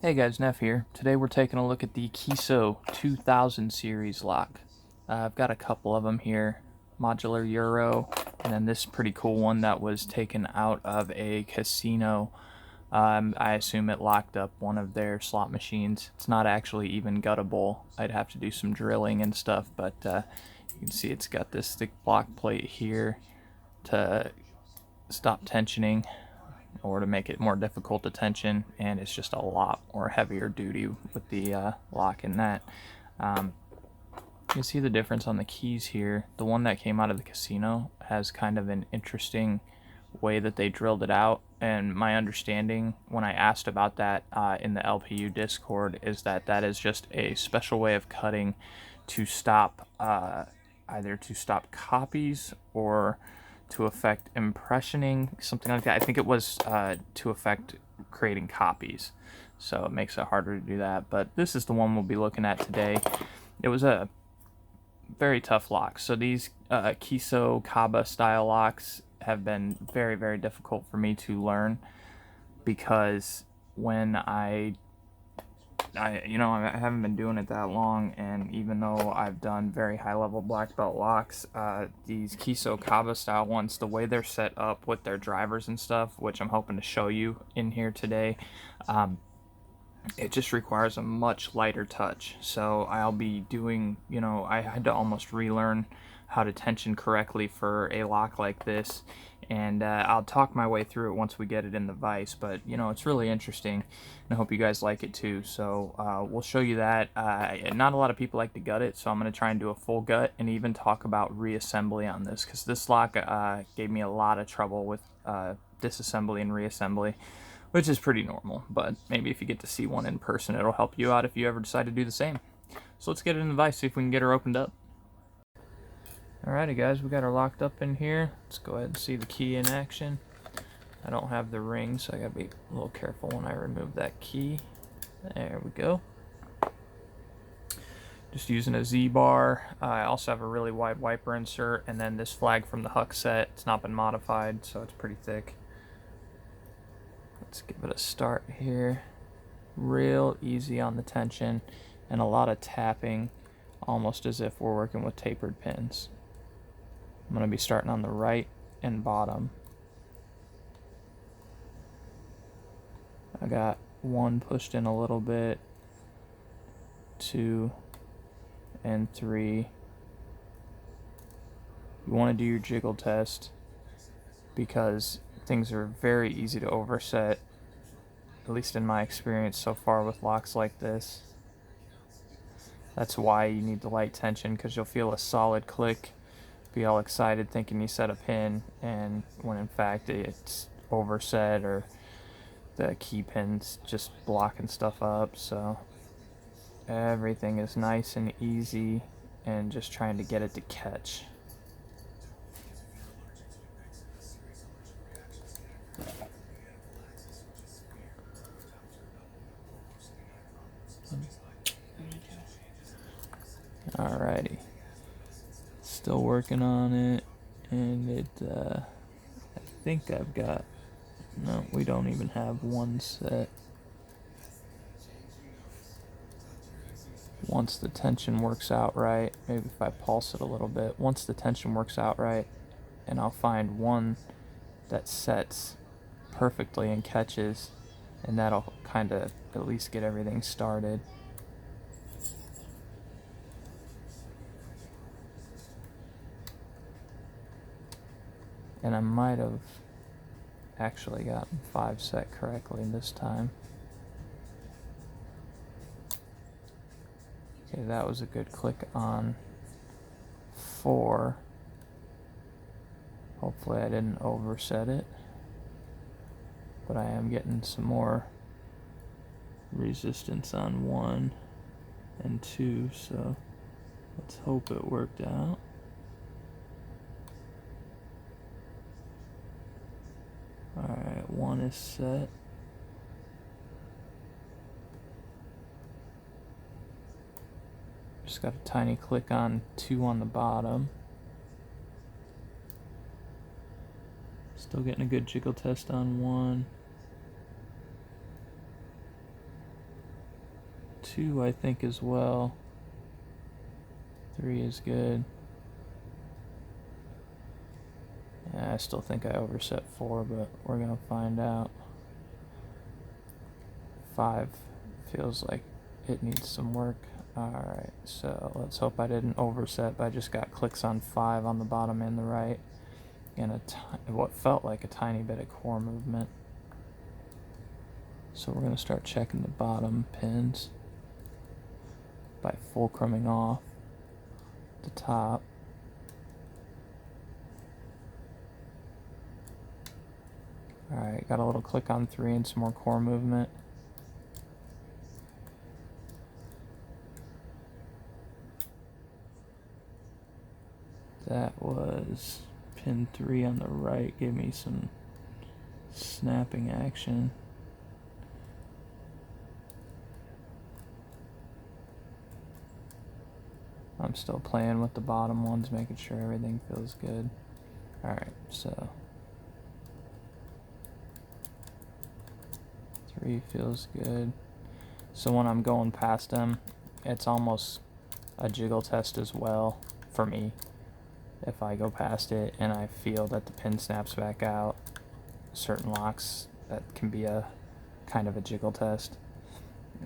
Hey guys, Neff here. Today we're taking a look at the KESO 2000 series lock. I've got a couple of them here, modular Euro, and then this pretty cool one that was taken out of a casino. I assume it locked up one of their slot machines. It's not actually even guttable. I'd have to do some drilling and stuff, but you can see it's got this thick block plate here to stop tensioning or to make it more difficult to tension, and it's just a lot more heavier duty with the lock in that. You can see the difference on the keys here. The one that came out of the casino has kind of an interesting way that they drilled it out, and my understanding when I asked about that in the LPU Discord is that that is just a special way of cutting to stop either to stop copies or to affect impressioning, something like that. I think it was to affect creating copies, so it makes it harder to do that. But this is the one we'll be looking at today. It was a very tough lock. So these KESO KABA style locks have been very, very difficult for me to learn because when I haven't been doing it that long, and even though I've done very high level black belt locks, these KESO KABA style ones, the way they're set up with their drivers and stuff, which I'm hoping to show you in here today, it just requires a much lighter touch. So I'll be doing, I had to almost relearn how to tension correctly for a lock like this, and I'll talk my way through it once we get it in the vise. But it's really interesting, and I hope you guys like it too. So we'll show you that. Not a lot of people like to gut it, so I'm going to try and do a full gut and even talk about reassembly on this, because this lock gave me a lot of trouble with disassembly and reassembly, which is pretty normal, but maybe if you get to see one in person, it'll help you out if you ever decide to do the same. So let's get it in the vise, see if we can get her opened up. Alrighty guys, we got her locked up in here. Let's go ahead and see the key in action. I don't have the ring, so I gotta be a little careful when I remove that key. There we go. Just using a Z-bar. I also have a really wide wiper insert, and then this flag from the Huck set. It's not been modified, so it's pretty thick. Let's give it a start here. Real easy on the tension and a lot of tapping, almost as if we're working with tapered pins. I'm going to be starting on the right and bottom. I got one pushed in a little bit, 2 and 3. You want to do your jiggle test because things are very easy to overset, at least in my experience so far with locks like this. That's why you need the light tension, because you'll feel a solid click, be all excited thinking you set a pin, and when in fact it's overset or the key pin's just blocking stuff up. So everything is nice and easy and just trying to get it to catch. Alrighty, still working on it, and it I think I've got, no, we don't even have one set. Once the tension works out right, maybe if I pulse it a little bit, once the tension works out right, and I'll find one that sets perfectly and catches, and that'll kind of at least get everything started. And I might have actually gotten 5 set correctly this time. Okay, that was a good click on 4. Hopefully I didn't overset it, but I am getting some more resistance on 1 and 2, so let's hope it worked out. Alright, 1 is set. Just got a tiny click on 2 on the bottom. Still getting a good jiggle test on 1. 2, I think, as well. 3 is good. Yeah, I still think I overset 4, but we're gonna find out. 5 feels like it needs some work. Alright, so let's hope I didn't overset, but I just got clicks on 5 on the bottom and the right, and what felt like a tiny bit of core movement. So we're going to start checking the bottom pins by fulcruming off the top. Alright, got a little click on 3 and some more core movement. That was pin 3 on the right, gave me some snapping action. I'm still playing with the bottom ones, making sure everything feels good. Alright, so 3 feels good. So when I'm going past them, it's almost a jiggle test as well for me. If I go past it and I feel that the pin snaps back out, certain locks, that can be a kind of a jiggle test.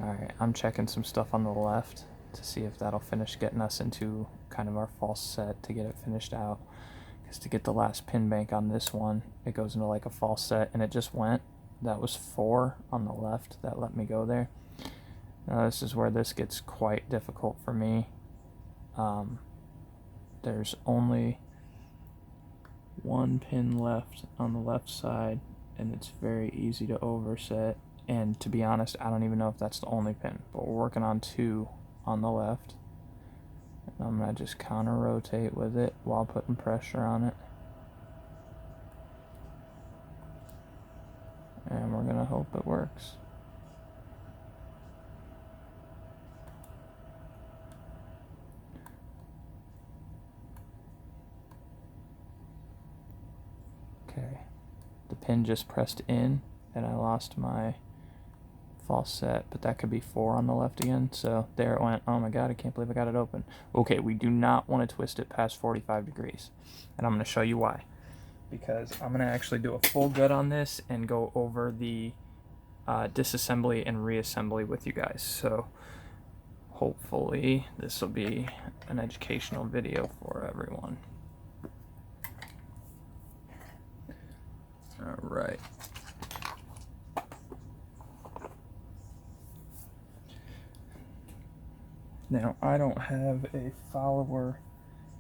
Alright, I'm checking some stuff on the left to see if that'll finish getting us into kind of our false set to get it finished out. Because to get the last pin bank on this one, it goes into like a false set, and it just went. That was 4 on the left that let me go there. Now this is where this gets quite difficult for me. There's only 1 pin left on the left side, and it's very easy to overset. And to be honest, I don't even know if that's the only pin, but we're working on 2 on the left. And I'm going to just counter rotate with it while putting pressure on it. And we're going to hope it works. Okay, the pin just pressed in and I lost my false set, but that could be 4 on the left again. So there it went. Oh my god, I can't believe I got it open. Okay, we do not want to twist it past 45 degrees, and I'm going to show you why. Because I'm going to actually do a full gut on this and go over the disassembly and reassembly with you guys. So hopefully this will be an educational video for everyone. All right. Now, I don't have a follower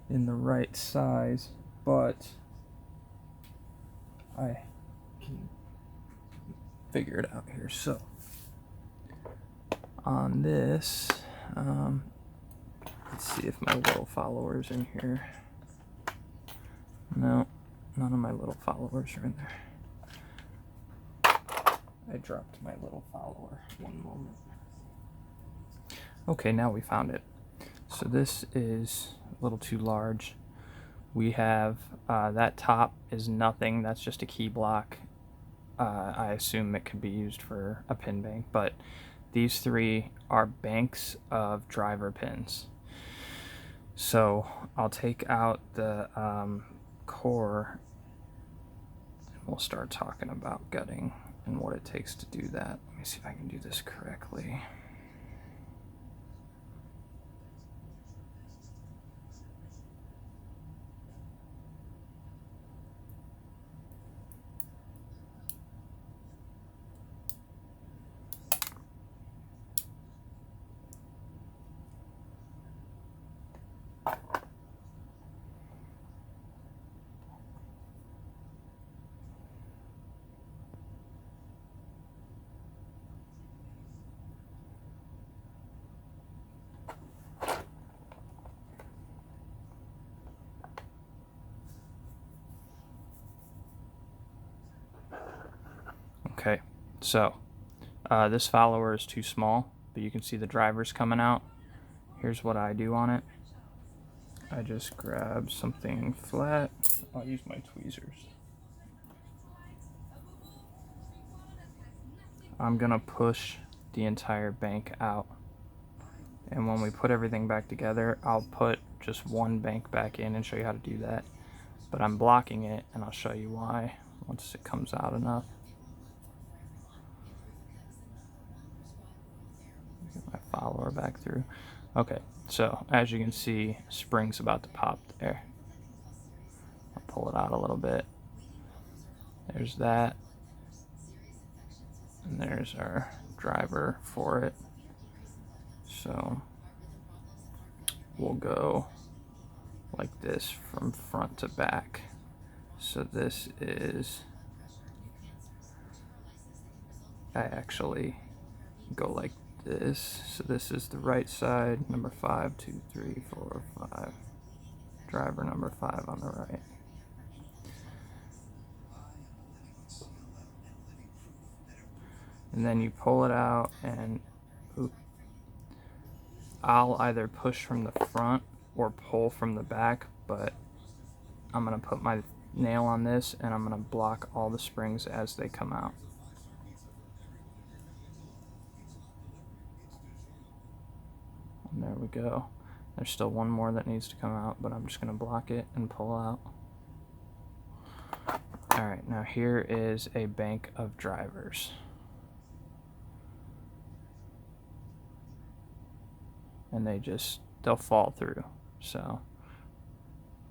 in the right size, but I can figure it out here. So, on this, let's see if my little follower's in here. No, none of my little followers are in there. I dropped my little follower. One moment. Okay, now we found it. So this is a little too large. We have that top is nothing. That's just a key block. I assume it could be used for a pin bank, but these 3 are banks of driver pins. So I'll take out the core, and we'll start talking about gutting and what it takes to do that. Let me see if I can do this correctly. Okay, so this follower is too small, but you can see the drivers coming out. Here's what I do on it. I just grab something flat. I'll use my tweezers. I'm gonna push the entire bank out And when we put everything back together, I'll put just one bank back in and show you how to do that. But I'm blocking it, and I'll show you why once it comes out enough. Get my follower back through. Okay, so as you can see, spring's about to pop there. I'll pull it out a little bit. There's that. And there's our driver for it. So we'll go like this from front to back. So this is, I actually go like this. So this is the right side, number 5, 2, 3, 4, 5. Driver number 5 on the right. And then you pull it out, and I'll either push from the front or pull from the back, but I'm going to put my nail on this and I'm going to block all the springs as they come out. And there we go. There's still one more that needs to come out, but I'm just going to block it and pull out. Alright, now here is a bank of drivers. And they'll fall through. So,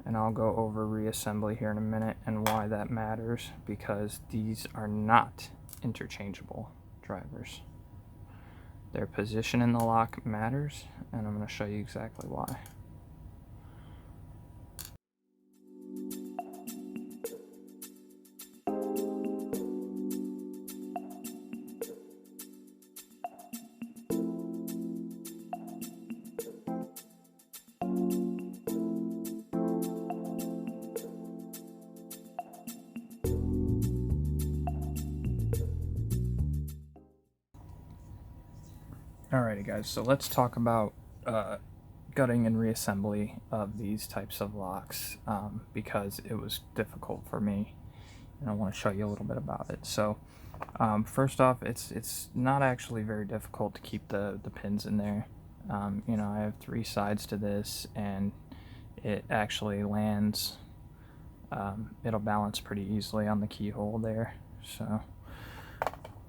and I'll go over reassembly here in a minute and why that matters, because these are not interchangeable drivers. Their position in the lock matters, and I'm going to show you exactly why. Alrighty guys, so let's talk about gutting and reassembly of these types of locks, because it was difficult for me, and I want to show you a little bit about it. So first off, it's not actually very difficult to keep the pins in there. You know, I have 3 sides to this, and it actually lands, it'll balance pretty easily on the keyhole there. So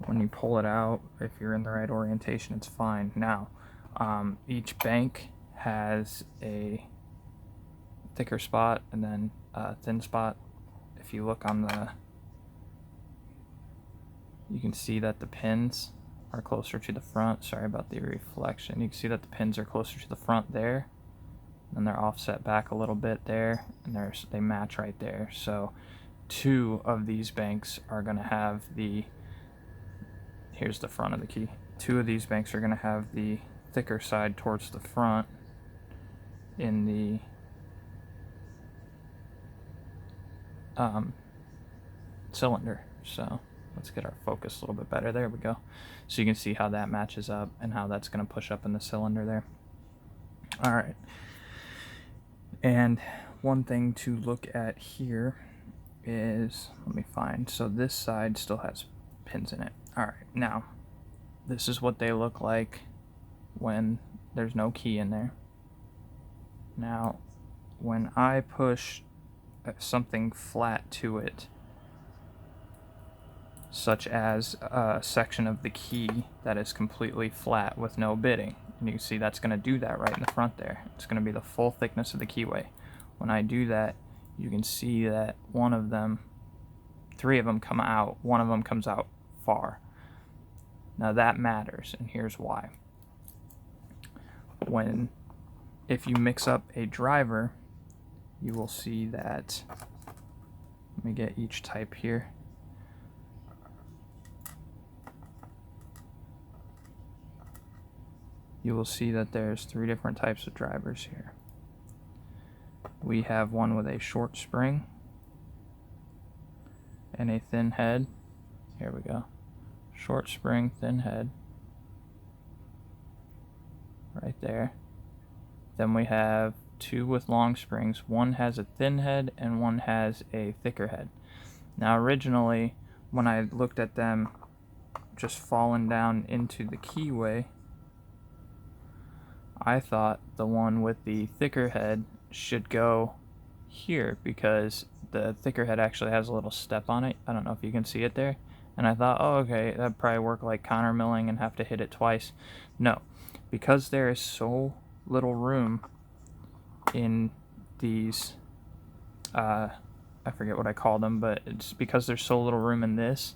when you pull it out, if you're in the right orientation, it's fine. Now, each bank has a thicker spot and then a thin spot. If you look on you can see that the pins are closer to the front. Sorry about the reflection. You can see that the pins are closer to the front there, and they're offset back a little bit there, and they match right there. So 2 of these banks are going to have here's the front of the key. 2 of these banks are going to have the thicker side towards the front in the cylinder. So let's get our focus a little bit better. There we go. So you can see how that matches up and how that's going to push up in the cylinder there. Alright. And one thing to look at here is, let me find, so this side still has pins in it. Alright, now this is what they look like when there's no key in there. Now when I push something flat to it, such as a section of the key that is completely flat with no bitting, and you can see that's going to do that right in the front there. It's going to be the full thickness of the keyway. When I do that, you can see that 3 of them come out, 1 of them comes out far. Now that matters, and here's why. If you mix up a driver, you will see that, let me get each type here. You will see that there's 3 different types of drivers here. We have one with a short spring and a thin head. Here we go. Short spring, thin head. Right there. Then we have 2 with long springs. One has a thin head and one has a thicker head. Now originally, when I looked at them just falling down into the keyway, I thought the one with the thicker head should go here because the thicker head actually has a little step on it. I don't know if you can see it there. And I thought, oh, okay, that'd probably work like countermilling and have to hit it twice. No, because there is so little room in these, I forget what I call them, but it's because there's so little room in this.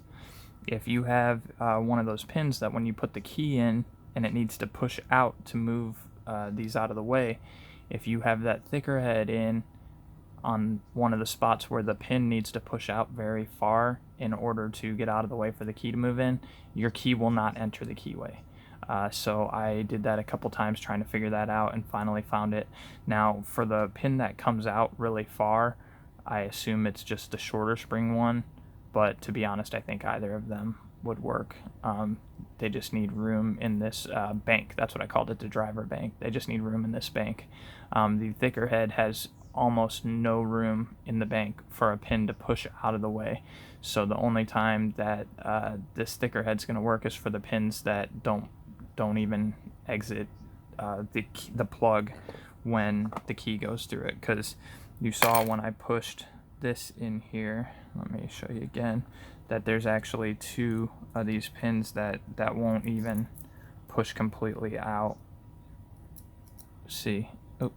If you have one of those pins that when you put the key in and it needs to push out to move these out of the way, if you have that thicker head in on one of the spots where the pin needs to push out very far in order to get out of the way for the key to move in, your key will not enter the keyway. So I did that a couple times trying to figure that out and finally found it. Now for the pin that comes out really far, I assume it's just the shorter spring one, but to be honest, I think either of them would work. They just need room in this bank. That's what I called it, the driver bank. They just need room in this bank. The thicker head has almost no room in the bank for a pin to push out of the way. So the only time that this thicker head's going to work is for the pins that don't even exit the plug when the key goes through it. Because you saw when I pushed this in here, let me show you again, that there's actually two of these pins that won't even push completely out. See, oh,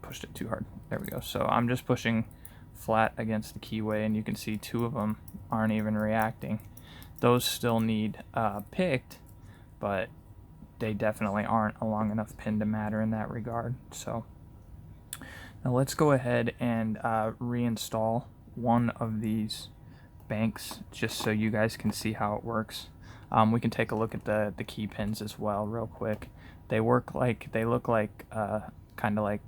pushed it too hard. There we go. So I'm just pushing flat against the keyway, and you can see two of them aren't even reacting. Those still need picked, but they definitely aren't a long enough pin to matter in that regard. So now let's go ahead and reinstall one of these banks just so you guys can see how it works. We can take a look at the key pins as well real quick. They look like kind of like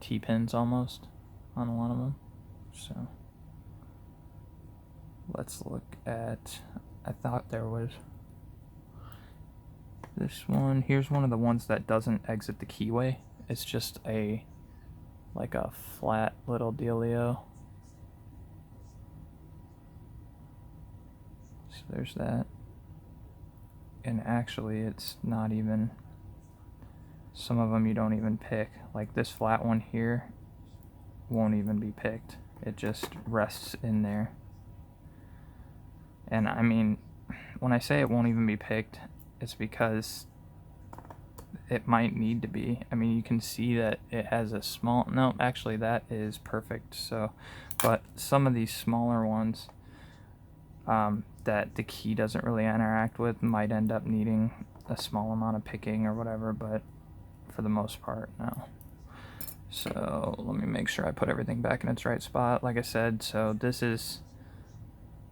T-pins almost on a lot of them. So let's look at, I thought there was this one. Here's one of the ones that doesn't exit the keyway. It's just like a flat little dealio. So there's that. And actually it's not even, some of them you don't even pick. Like this flat one here won't even be picked. It just rests in there. And I mean, when I say it won't even be picked, it's because it might need to be. I mean, you can see that it has a small, no, actually that is perfect. So, but some of these smaller ones that the key doesn't really interact with might end up needing a small amount of picking or whatever, but for the most part, no. So let me make sure I put everything back in its right spot. Like I said, so this is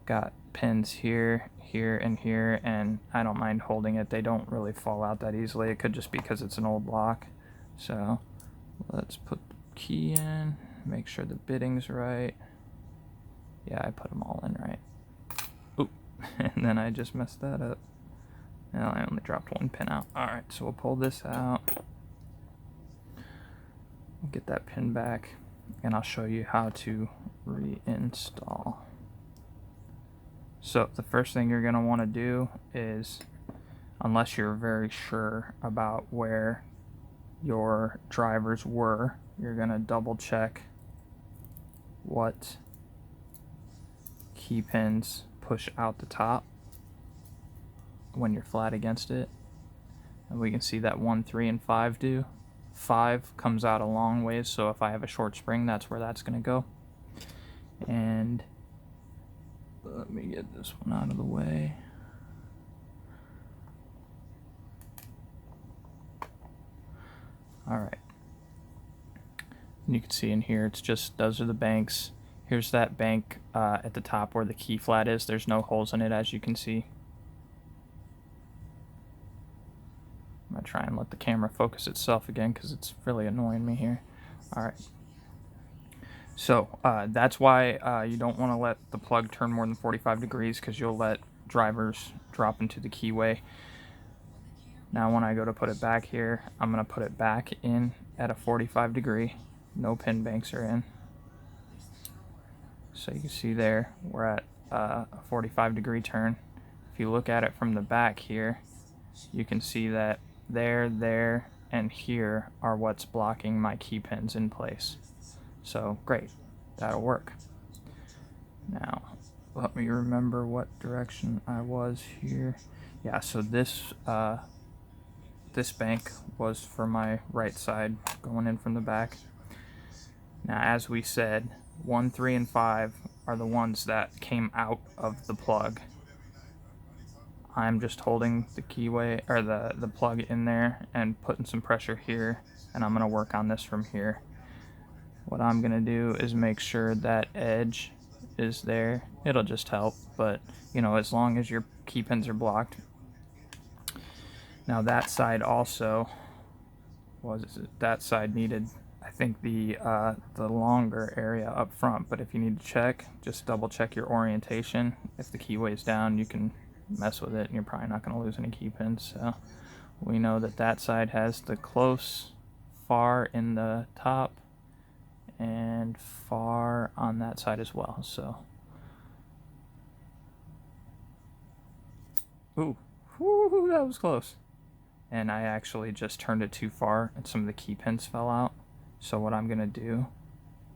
got pins here, here, and here, and I don't mind holding it. They don't really fall out that easily. It could just be because it's an old lock. So let's put the key in, make sure the bitting's right. Yeah, I put them all in right. Oop, and then I just messed that up. Now I only dropped one pin out. Alright, so we'll pull this out. Get that pin back, and I'll show you how to reinstall. So the first thing you're going to want to do is, unless you're very sure about where your drivers were, you're going to double check what key pins push out the top when you're flat against it. And we can see that 1, 3, and 5 do. 5 comes out a long ways, so if I have a short spring, that's where that's going to go. And let me get this one out of the way. Alright. And you can see in here, it's just, those are the banks. Here's that bank at the top where the key flat is. There's no holes in it, as you can see. I'm going to try and let the camera focus itself again because it's really annoying me here. Alright. So that's why you don't want to let the plug turn more than 45 degrees because you'll let drivers drop into the keyway. Now when I go to put it back here, I'm going to put it back in at a 45 degree. No pin banks are in. So you can see there, we're at a 45 degree turn. If you look at it from the back here, you can see that there, and here are what's blocking my key pins in place. So great, that'll work. Now, let me remember what direction I was here. Yeah, so this bank was for my right side going in from the back. Now, as we said, 1, 3, and 5 are the ones that came out of the plug. I'm just holding the keyway or the plug in there and putting some pressure here, and I'm gonna work on this from here. What I'm gonna do is make sure that edge is there. It'll just help, but you know, as long as your key pins are blocked. Now that side also that side needed, I think, the longer area up front, but if you need to check, just double check your orientation. If the keyway's down, you can mess with it and you're probably not going to lose any key pins. So we know that that side has the close, far in the top, and far on that side as well. So ooh, whoo, that was close. And I actually just turned it too far and some of the key pins fell out. So what I'm gonna do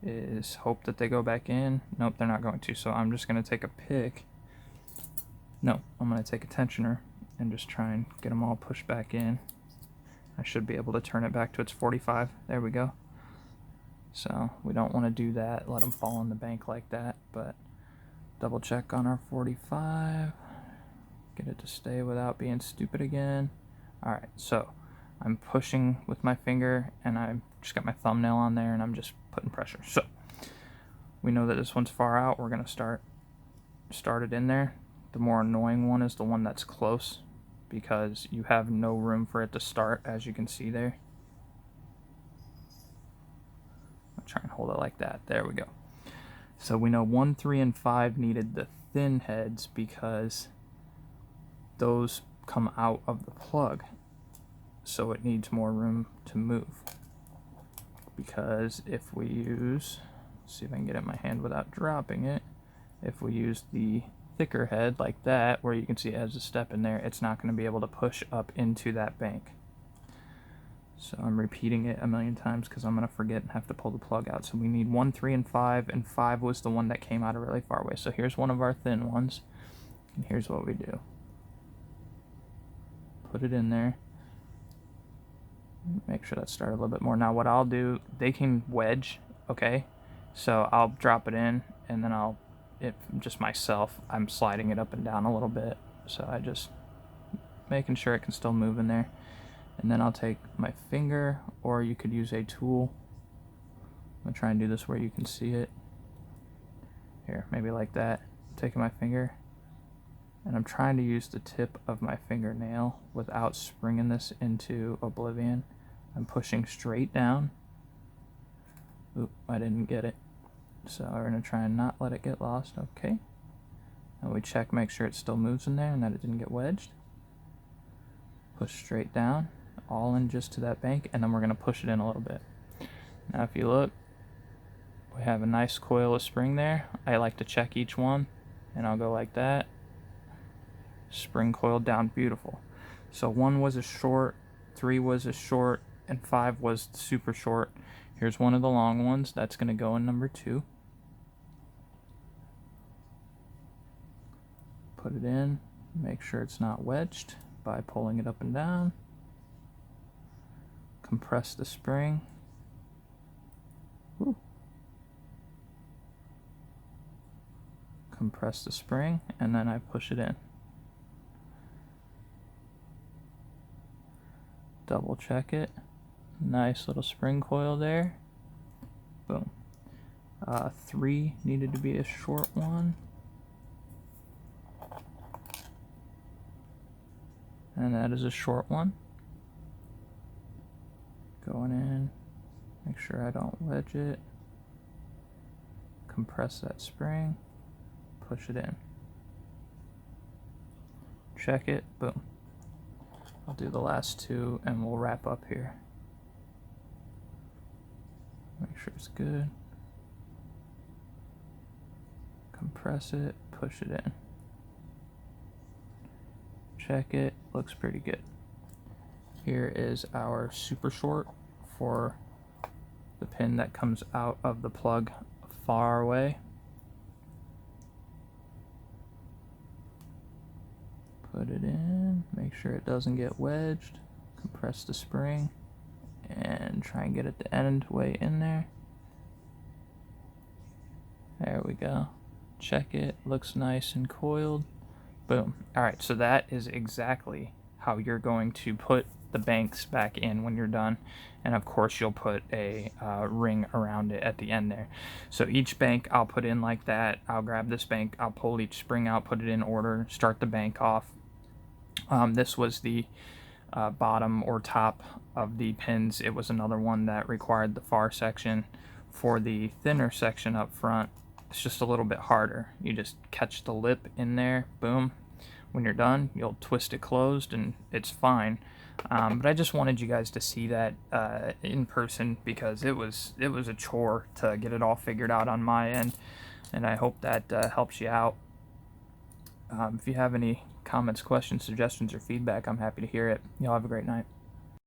is hope that they go back in. Nope, they're not going to. So I'm just gonna take a pick. No, I'm gonna take a tensioner and just try and get them all pushed back in. I should be able to turn it back to its 45. There we go. So we don't want to do that, let them fall on the bank like that, but double check on our 45. Get it to stay without being stupid again. Alright, so I'm pushing with my finger and I've just got my thumbnail on there and I'm just putting pressure. So we know that this one's far out. We're going to start it in there. The more annoying one is the one that's close because you have no room for it to start, as you can see there. I'll try and hold it like that. There we go. So we know 1, 3, and 5 needed the thin heads because those come out of the plug, so it needs more room to move. Because if we use, let's see if I can get it in my hand without dropping it, if we use the thicker head like that, where you can see it has a step in there, it's not going to be able to push up into that bank. So I'm repeating it a million times because I'm going to forget and have to pull the plug out. So we need 1, 3, and 5, and 5 was the one that came out a really far away. So here's one of our thin ones, and here's what we do. Put it in there. Make sure that started a little bit more. Now what I'll do, they can wedge, okay? So I'll drop it in and then just myself, I'm sliding it up and down a little bit. So I just making sure it can still move in there. And then I'll take my finger, or you could use a tool. I'm gonna try and do this where you can see it. Here, maybe like that. Taking my finger, and I'm trying to use the tip of my fingernail without springing this into oblivion. I'm pushing straight down. Oop, I didn't get it. So we're gonna try and not let it get lost, okay? And we check, make sure it still moves in there and that it didn't get wedged. Push straight down, all in just to that bank, and then we're gonna push it in a little bit. Now if you look, we have a nice coil of spring there. I like to check each one, and I'll go like that. Spring coiled down, beautiful. So 1 was a short, 3 was a short, and 5 was super short. Here's one of the long ones that's going to go in number 2. Put it in, make sure it's not wedged by pulling it up and down. Compress the spring. Ooh. Compress the spring, and then I push it in. Double check it. Nice little spring coil there. Boom. 3 needed to be a short one. And that is a short one. Going in. Make sure I don't wedge it. Compress that spring. Push it in. Check it. Boom. I'll do the last 2 and we'll wrap up here. Make sure it's good. Compress it, push it in. Check it, looks pretty good. Here is our super short for the pin that comes out of the plug far away. Put it in, make sure it doesn't get wedged, compress the spring, and try and get it the end way in there. There we go. Check it, looks nice and coiled. Boom. Alright, so that is exactly how you're going to put the banks back in when you're done. And of course you'll put a ring around it at the end there. So each bank I'll put in like that. I'll grab this bank, I'll pull each spring out, put it in order, start the bank off. This was the bottom or top of the pins. It was another one that required the far section. For the thinner section up front, it's just a little bit harder. You just catch the lip in there, boom. When you're done, you'll twist it closed and it's fine. But I just wanted you guys to see that in person, because it was a chore to get it all figured out on my end, and I hope that helps you out. If you have any comments, questions, suggestions, or feedback, I'm happy to hear it. Y'all have a great night.